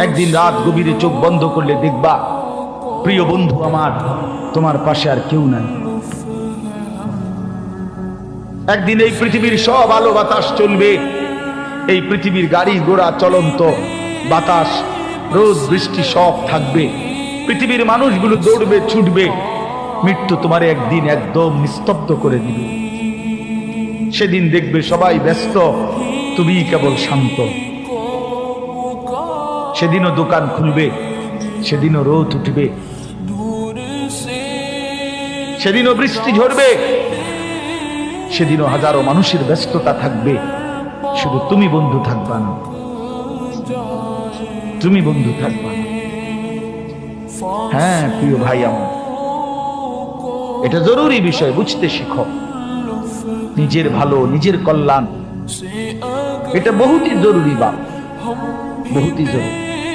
একদিন রাত গভীরে চোখ বন্ধ করলে দেখবা প্রিয় বন্ধু আমার, তোমার পাশে আর কেউ নাই। একদিন এই পৃথিবীর সব আলো বাতাস চলবে, এই পৃথিবীর গাড়ি ঘোড়া চলন্ত, বাতাস রোদ বৃষ্টি সব থাকবে, পৃথিবীর মানুষগুলো দৌড়বে ছুটবে, মৃত্যু তোমার একদিন একদম নিস্তব্ধ করে দিবে। সেদিন দেখবে সবাই ব্যস্ত, তুমি কেবল শান্ত। সেদিনও দোকান খুলবে, সেদিনও রোদ উঠবে, সেদিনও বৃষ্টি ঝরবে, সেদিনও হাজারো মানুষের ব্যস্ততা থাকবে, শুধু তুমি বন্ধু থাকবা না, তুমি বন্ধু থাকবা না। হ্যাঁ প্রিয় ভাই আমার, এটা জরুরি বিষয়, বুঝতে শিখো। নিজের ভালো, নিজের কল্যাণ, এটা বহুতই জরুরি, বা বহুতই জরুরি।